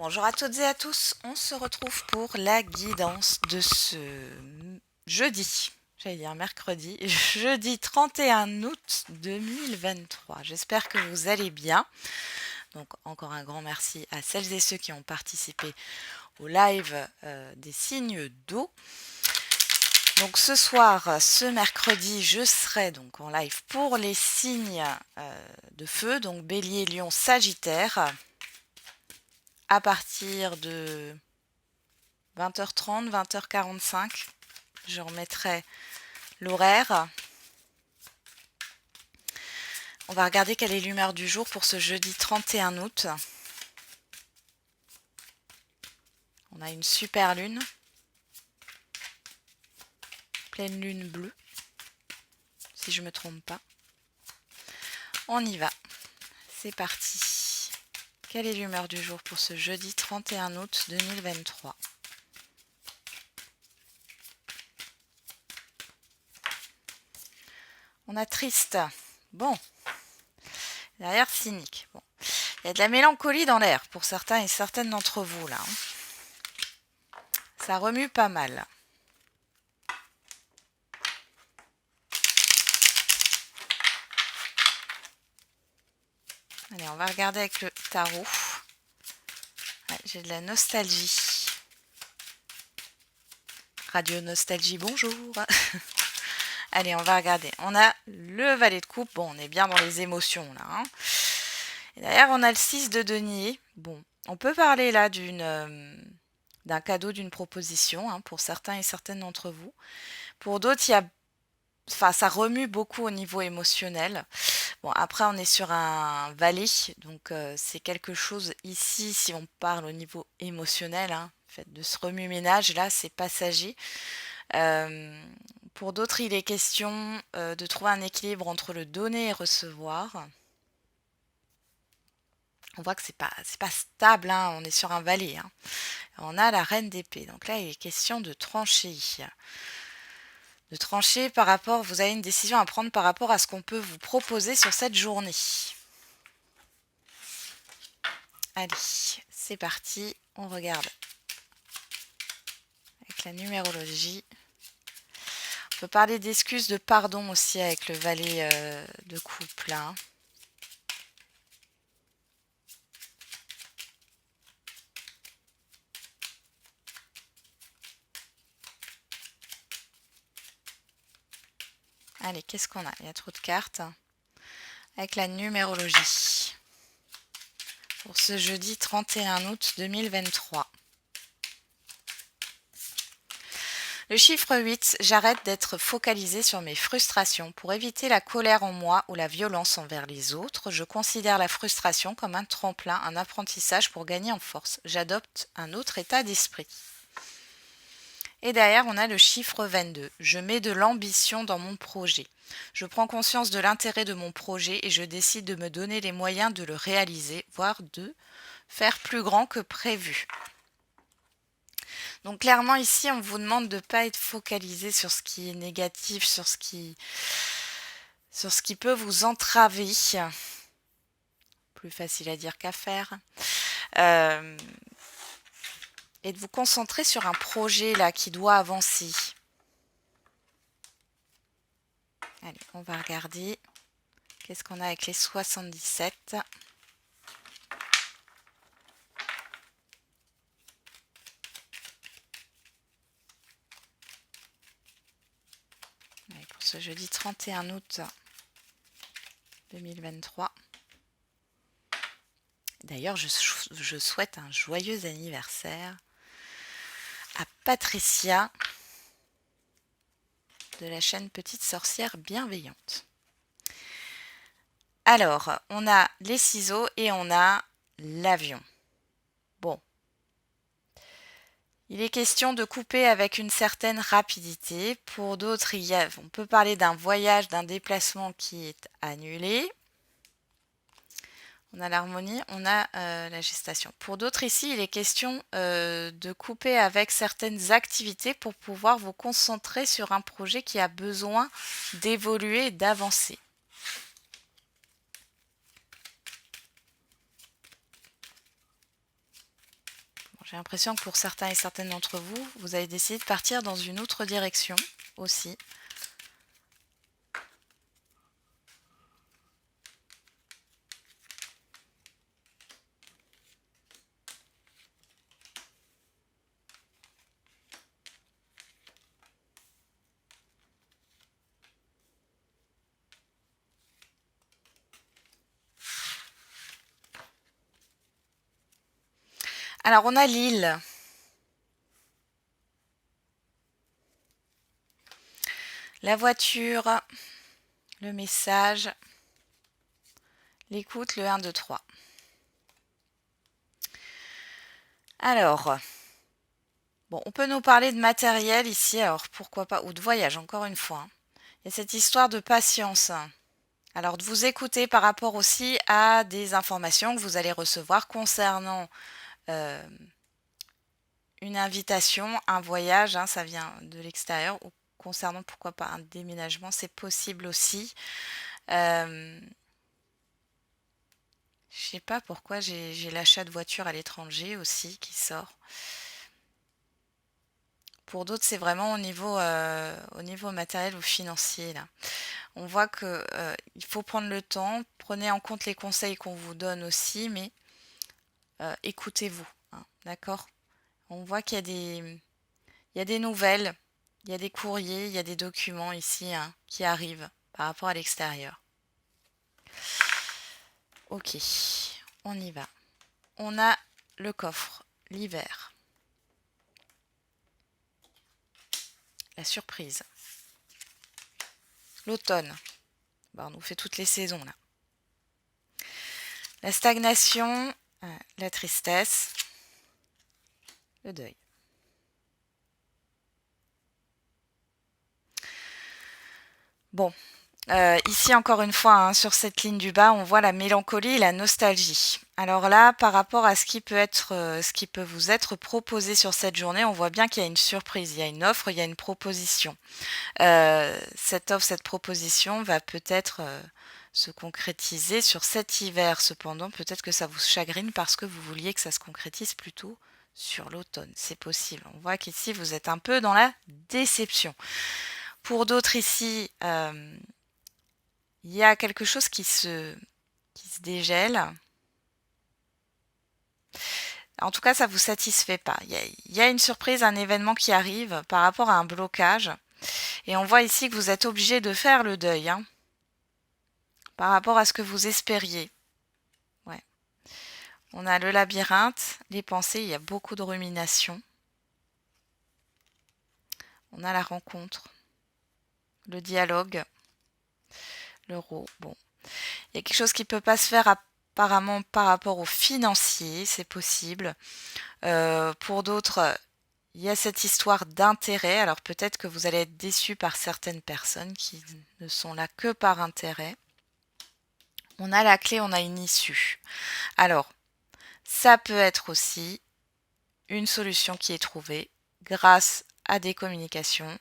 Bonjour à toutes et à tous, on se retrouve pour la guidance de ce jeudi, j'allais dire mercredi, jeudi 31 août 2023. J'espère que vous allez bien. Donc encore un grand merci à celles et ceux qui ont participé au live des signes d'eau. Donc ce soir, ce mercredi, je serai donc en live pour les signes de feu, donc Bélier, Lion, Sagittaire, à partir de 20h30, 20h45. Je remettrai l'horaire. On va regarder quelle est l'humeur du jour pour ce jeudi 31 août. On a une super lune. Pleine lune bleue, si je ne me trompe pas. On y va. C'est parti. Quelle est l'humeur du jour pour ce jeudi 31 août 2023 ? On a triste. Bon. Derrière, cynique. Bon. Il y a de la mélancolie dans l'air pour certains et certaines d'entre vous là. Ça remue pas mal. Allez, on va regarder avec le tarot. Ouais, j'ai de la nostalgie. Radio Nostalgie, bonjour. Allez, on va regarder. On a le valet de coupe. Bon, on est bien dans les émotions là. Hein. Et derrière, on a le 6 de denier. Bon, on peut parler là d'un cadeau, d'une proposition hein, pour certains et certaines d'entre vous. Pour d'autres, ça remue beaucoup au niveau émotionnel. Bon, après, on est sur un valet, donc c'est quelque chose ici, si on parle au niveau émotionnel, hein, fait de ce remue-ménage, là, c'est passager. Pour d'autres, il est question de trouver un équilibre entre le donner et recevoir. On voit que c'est pas stable, hein, on est sur un valet. Hein. On a la reine d'épée, donc là, il est question de trancher. De trancher par rapport, vous avez une décision à prendre par rapport à ce qu'on peut vous proposer sur cette journée. Allez, c'est parti, on regarde avec la numérologie. On peut parler d'excuses, de pardon aussi avec le valet de couple. Hein. Allez, qu'est-ce qu'on a ? Il y a trop de cartes. Avec la numérologie. Pour ce jeudi 31 août 2023. Le chiffre 8, j'arrête d'être focalisée sur mes frustrations. Pour éviter la colère en moi ou la violence envers les autres, je considère la frustration comme un tremplin, un apprentissage pour gagner en force. J'adopte un autre état d'esprit. Et derrière, on a le chiffre 22. Je mets de l'ambition dans mon projet. Je prends conscience de l'intérêt de mon projet et je décide de me donner les moyens de le réaliser, voire de faire plus grand que prévu. Donc clairement ici, on vous demande de ne pas être focalisé sur ce qui est négatif, sur ce qui peut vous entraver. Plus facile à dire qu'à faire. Et de vous concentrer sur un projet là qui doit avancer. Allez, on va regarder. Qu'est-ce qu'on a avec les 77 ? Allez, pour ce jeudi 31 août 2023. D'ailleurs, je souhaite un joyeux anniversaire à Patricia de la chaîne Petite Sorcière Bienveillante. Alors, on a les ciseaux et on a l'avion. Bon. Il est question de couper avec une certaine rapidité. Pour d'autres, on peut parler d'un voyage, d'un déplacement qui est annulé. On a l'harmonie, on a la gestation. Pour d'autres ici, il est question de couper avec certaines activités pour pouvoir vous concentrer sur un projet qui a besoin d'évoluer et d'avancer. J'ai l'impression que pour certains et certaines d'entre vous, vous avez décidé de partir dans une autre direction aussi. Alors, on a l'île. La voiture, le message, l'écoute, le 1, 2, 3. Alors, bon, on peut nous parler de matériel ici, alors pourquoi pas, ou de voyage, encore une fois. Il y a cette histoire de patience. Alors, de vous écouter par rapport aussi à des informations que vous allez recevoir concernant une invitation, un voyage, hein, ça vient de l'extérieur, ou concernant pourquoi pas un déménagement, c'est possible aussi. Je sais pas pourquoi j'ai l'achat de voiture à l'étranger aussi qui sort. Pour d'autres, c'est vraiment au niveau matériel ou financier là. On voit que il faut prendre le temps, prenez en compte les conseils qu'on vous donne aussi, mais écoutez-vous, hein, d'accord? On voit il y a des nouvelles, il y a des courriers, il y a des documents ici hein, qui arrivent par rapport à l'extérieur. Ok, on y va. On a le coffre, l'hiver, la surprise, l'automne. Bon, on nous fait toutes les saisons là. La stagnation, la tristesse, le deuil. Bon, ici encore une fois, hein, sur cette ligne du bas, on voit la mélancolie et la nostalgie. Alors là, par rapport à ce qui peut vous être proposé sur cette journée, on voit bien qu'il y a une surprise, il y a une offre, il y a une proposition. Cette offre, cette proposition va peut-être se concrétiser sur cet hiver. Cependant, peut-être que ça vous chagrine parce que vous vouliez que ça se concrétise plutôt sur l'automne. C'est possible. On voit qu'ici, vous êtes un peu dans la déception. Pour d'autres ici, il y a quelque chose qui se dégèle. En tout cas, ça ne vous satisfait pas. Il y a une surprise, un événement qui arrive par rapport à un blocage. Et on voit ici que vous êtes obligé de faire le deuil hein, par rapport à ce que vous espériez. Ouais. On a le labyrinthe, les pensées, il y a beaucoup de ruminations. On a la rencontre, le dialogue, l'euro. Bon, il y a quelque chose qui ne peut pas se faire apparemment par rapport au financier, c'est possible. Pour d'autres, il y a cette histoire d'intérêt. Alors peut-être que vous allez être déçu par certaines personnes qui ne sont là que par intérêt. On a la clé, on a une issue. Alors, ça peut être aussi une solution qui est trouvée grâce à des communications,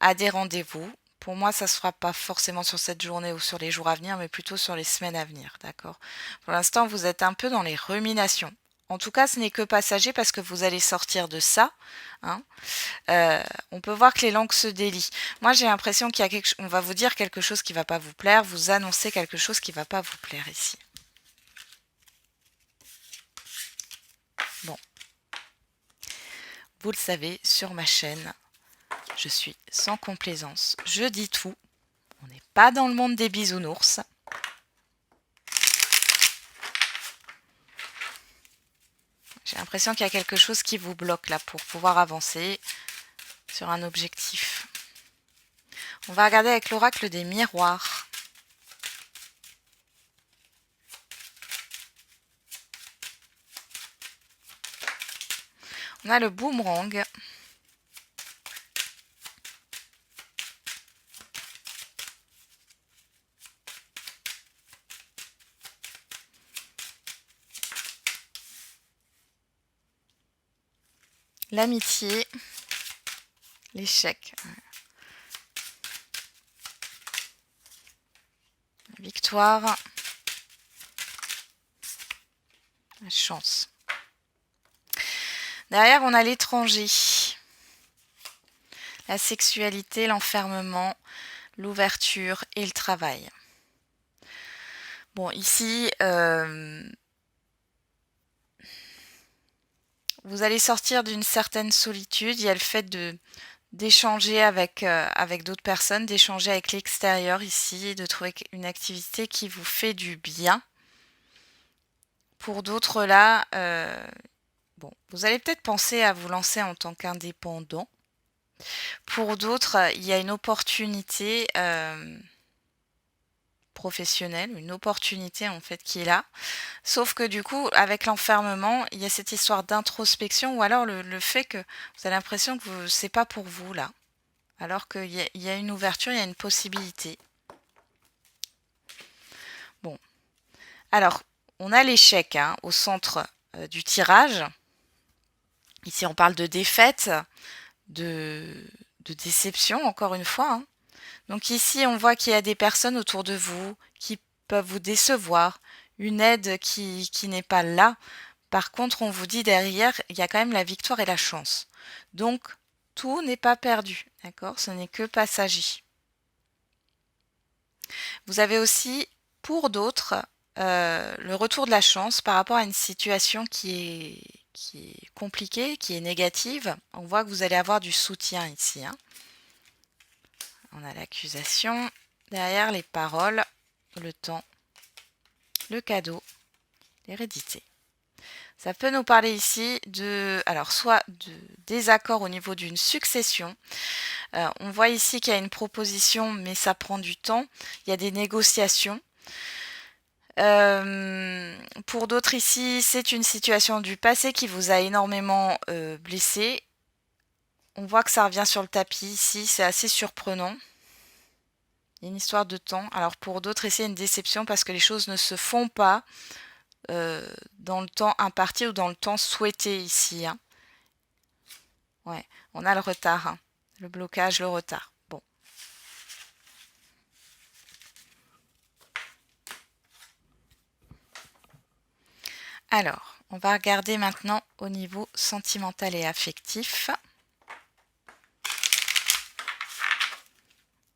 à des rendez-vous. Pour moi, ça ne se fera pas forcément sur cette journée ou sur les jours à venir, mais plutôt sur les semaines à venir, d'accord? Pour l'instant, vous êtes un peu dans les ruminations. En tout cas, ce n'est que passager parce que vous allez sortir de ça. Hein. On peut voir que les langues se délient. Moi, j'ai l'impression on va vous dire quelque chose qui ne va pas vous plaire, vous annoncer quelque chose qui ne va pas vous plaire ici. Bon. Vous le savez, sur ma chaîne, je suis sans complaisance. Je dis tout. On n'est pas dans le monde des bisounours. J'ai l'impression qu'il y a quelque chose qui vous bloque là pour pouvoir avancer sur un objectif. On va regarder avec l'oracle des miroirs. On a le boomerang. L'amitié. L'échec. La victoire. La chance. Derrière, on a l'étranger. La sexualité, l'enfermement, l'ouverture et le travail. Bon, ici, vous allez sortir d'une certaine solitude. Il y a le fait d'échanger avec d'autres personnes, d'échanger avec l'extérieur ici, de trouver une activité qui vous fait du bien. Pour d'autres là, bon, vous allez peut-être penser à vous lancer en tant qu'indépendant. Pour d'autres, il y a une opportunité professionnelle, une opportunité en fait qui est là. Sauf que du coup, avec l'enfermement, il y a cette histoire d'introspection ou alors le fait que vous avez l'impression que c'est pas pour vous là. Alors qu'il y a une ouverture, il y a une possibilité. Bon. Alors, on a l'échec hein, au centre du tirage. Ici, on parle de défaite, de déception, encore une fois. Hein. Donc ici, on voit qu'il y a des personnes autour de vous qui peuvent vous décevoir, une aide qui n'est pas là. Par contre, on vous dit derrière, il y a quand même la victoire et la chance. Donc, tout n'est pas perdu, d'accord? Ce n'est que passager. Vous avez aussi, pour d'autres, le retour de la chance par rapport à une situation qui est compliquée, qui est négative. On voit que vous allez avoir du soutien ici. Hein. On a l'accusation, derrière les paroles, le temps, le cadeau, l'hérédité. Ça peut nous parler ici soit de désaccord au niveau d'une succession. On voit ici qu'il y a une proposition, mais ça prend du temps. Il y a des négociations. Pour d'autres ici, c'est une situation du passé qui vous a énormément blessé. On voit que ça revient sur le tapis ici, c'est assez surprenant. Il y a une histoire de temps. Alors pour d'autres, ici, il y a une déception parce que les choses ne se font pas dans le temps imparti ou dans le temps souhaité ici. Hein. Ouais, on a le retard, hein. Le blocage, le retard. Bon. Alors, on va regarder maintenant au niveau sentimental et affectif.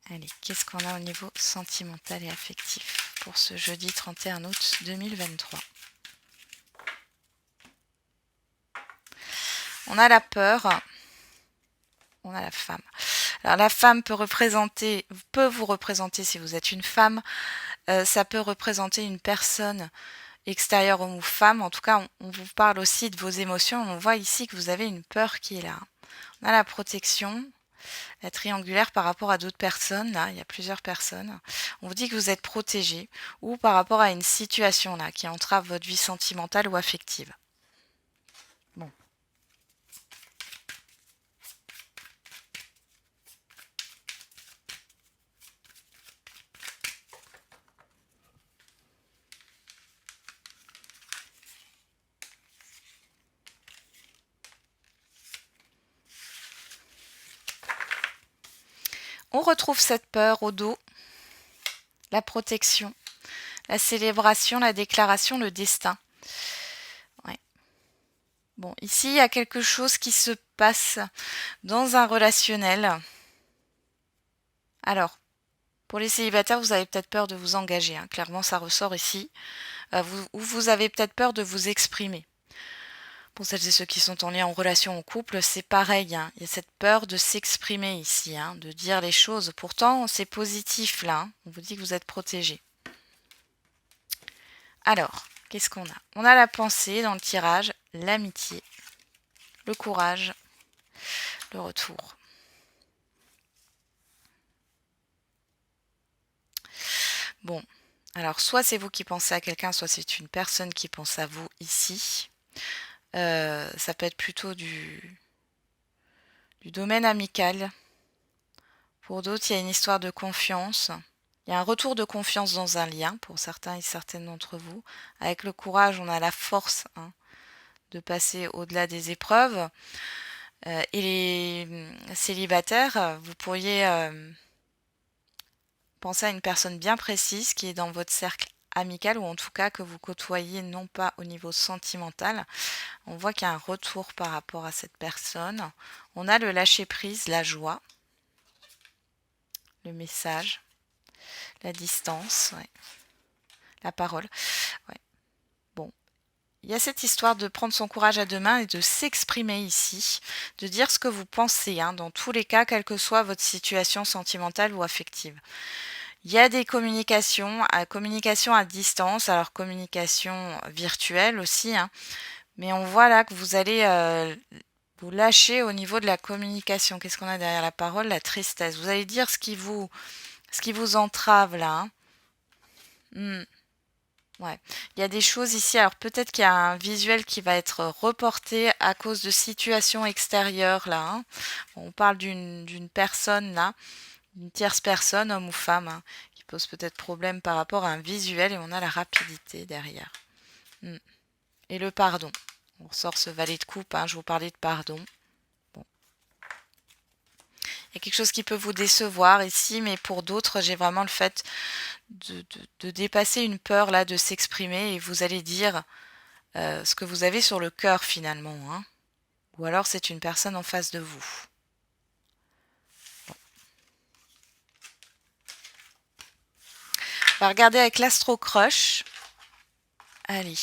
Allez, qu'est-ce qu'on a au niveau sentimental et affectif pour ce jeudi 31 août 2023 ? On a la peur, on a la femme. Alors la femme peut vous représenter si vous êtes une femme, ça peut représenter une personne extérieure homme ou femme. En tout cas, on vous parle aussi de vos émotions. On voit ici que vous avez une peur qui est là. On a la protection, la triangulaire par rapport à d'autres personnes. Là, il y a plusieurs personnes. On vous dit que vous êtes protégé ou par rapport à une situation là qui entrave votre vie sentimentale ou affective. Bon. On retrouve cette peur au dos, la protection, la célébration, la déclaration, le destin. Ouais. Bon, ici, il y a quelque chose qui se passe dans un relationnel. Alors, pour les célibataires, vous avez peut-être peur de vous engager. Hein. Clairement, ça ressort ici. Vous avez peut-être peur de vous exprimer. Pour celles et ceux qui sont en lien en relation en couple, c'est pareil. Hein. Il y a cette peur de s'exprimer ici, hein, de dire les choses. Pourtant, c'est positif là. Hein. On vous dit que vous êtes protégé. Alors, qu'est-ce qu'on a? On a la pensée dans le tirage, l'amitié, le courage, le retour. Bon, alors soit c'est vous qui pensez à quelqu'un, soit c'est une personne qui pense à vous ici. Ça peut être plutôt du domaine amical. Pour d'autres, il y a une histoire de confiance. Il y a un retour de confiance dans un lien pour certains et certaines d'entre vous. Avec le courage, on a la force hein, de passer au-delà des épreuves. Et les célibataires, vous pourriez penser à une personne bien précise qui est dans votre cercle amical, ou en tout cas que vous côtoyez non pas au niveau sentimental. On voit qu'il y a un retour par rapport à cette personne. On a le lâcher-prise, la joie, le message, la distance, ouais, la parole. Ouais. Bon. Il y a cette histoire de prendre son courage à deux mains et de s'exprimer ici, de dire ce que vous pensez, hein, dans tous les cas, quelle que soit votre situation sentimentale ou affective. Il y a des communications à distance, alors communication virtuelle aussi, hein, mais on voit là que vous allez vous lâcher au niveau de la communication. Qu'est-ce qu'on a derrière la parole? La tristesse. Vous allez dire ce qui vous entrave là. Hein. Ouais. Il y a des choses ici, alors peut-être qu'il y a un visuel qui va être reporté à cause de situations extérieures là. Hein. On parle d'une personne là, une tierce personne, homme ou femme, hein, qui pose peut-être problème par rapport à un visuel, et on a la rapidité derrière. Et le pardon. On ressort ce valet de coupe, hein, je vous parlais de pardon. Bon. Il y a quelque chose qui peut vous décevoir ici, mais pour d'autres, j'ai vraiment le fait de dépasser une peur là, de s'exprimer, et vous allez dire ce que vous avez sur le cœur finalement. Hein. Ou alors c'est une personne en face de vous. Bon. On va regarder avec l'Astro Crush. Allez.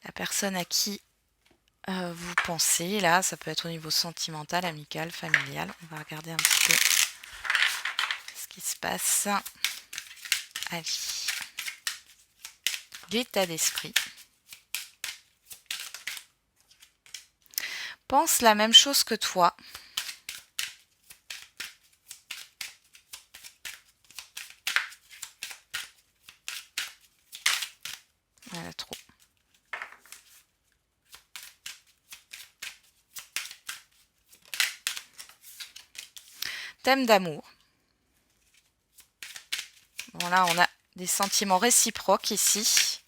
La personne à qui vous pensez, là, ça peut être au niveau sentimental, amical, familial. On va regarder un petit peu ce qui se passe. Allez. L'état d'esprit. Pense la même chose que toi. Voilà, trop. Thème d'amour. Bon, là, on a des sentiments réciproques ici.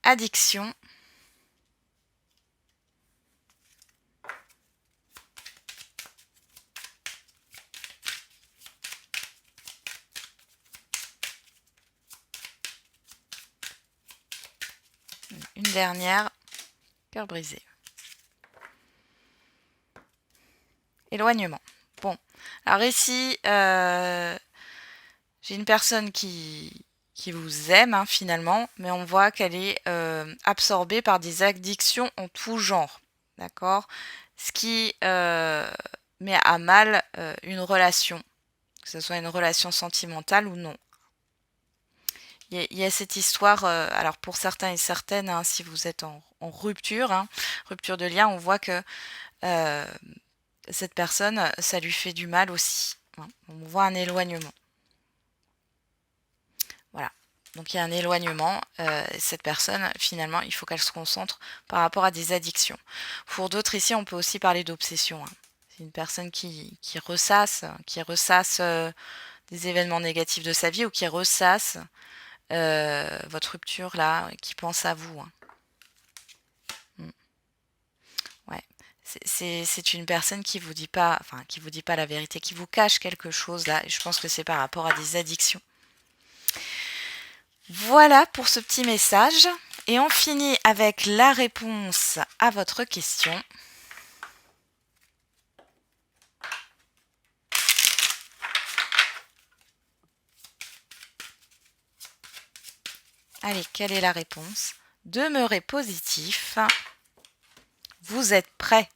Addiction. Une dernière. Cœur brisé. Éloignement. Bon. Alors ici, j'ai une personne qui vous aime, hein, finalement, mais on voit qu'elle est absorbée par des addictions en tout genre. D'accord? Ce qui met à mal une relation, que ce soit une relation sentimentale ou non. Il y a cette histoire, alors pour certains et certaines, hein, si vous êtes en rupture, hein, rupture de lien, on voit que cette personne, ça lui fait du mal aussi. Hein. On voit un éloignement. Voilà. Donc il y a un éloignement. Cette personne, finalement, il faut qu'elle se concentre par rapport à des addictions. Pour d'autres ici, on peut aussi parler d'obsession. Hein. C'est une personne qui ressasse des événements négatifs de sa vie, ou qui ressasse votre rupture là, qui pense à vous. Hein. Ouais. C'est une personne qui vous dit pas la vérité, qui vous cache quelque chose là, et je pense que c'est par rapport à des addictions. Voilà pour ce petit message, et on finit avec la réponse à votre question. Allez, quelle est la réponse? Demeurez positif. Vous êtes prêt?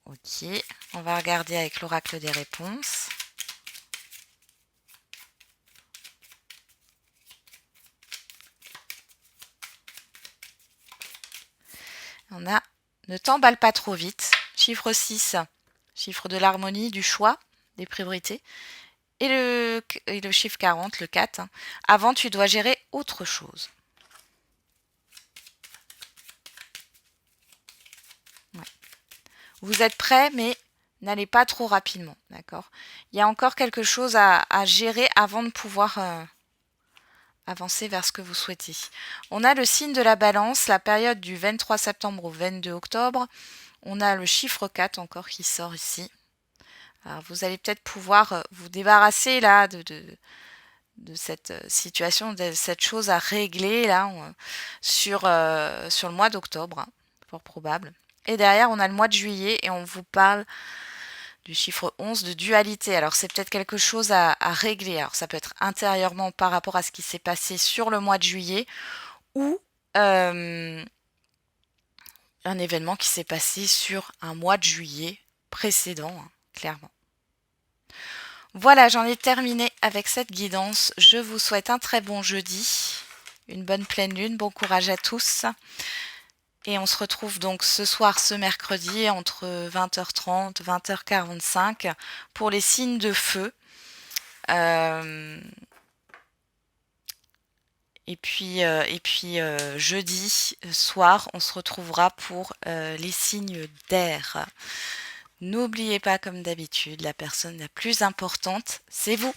Ok, on va regarder avec l'oracle des réponses. On a ne t'emballe pas trop vite. Chiffre 6, chiffre de l'harmonie, du choix, des priorités. Et le chiffre 40, le 4. Hein. Avant, tu dois gérer autre chose. Ouais. Vous êtes prêt, mais n'allez pas trop rapidement. D'accord? Il y a encore quelque chose à gérer avant de pouvoir avancer vers ce que vous souhaitez. On a le signe de la balance, la période du 23 septembre au 22 octobre. On a le chiffre 4 encore qui sort ici. Alors vous allez peut-être pouvoir vous débarrasser là de cette situation, de cette chose à régler là sur le mois d'octobre, hein, fort probable. Et derrière, on a le mois de juillet et on vous parle du chiffre 11 de dualité. Alors c'est peut-être quelque chose à régler. Alors ça peut être intérieurement par rapport à ce qui s'est passé sur le mois de juillet ou un événement qui s'est passé sur un mois de juillet précédent, hein, clairement. Voilà, j'en ai terminé avec cette guidance. Je vous souhaite un très bon jeudi, une bonne pleine lune, bon courage à tous. Et on se retrouve donc ce soir, ce mercredi, entre 20h30, 20h45 pour les signes de feu. Et puis jeudi soir, on se retrouvera pour les signes d'air. N'oubliez pas, comme d'habitude, la personne la plus importante, c'est vous.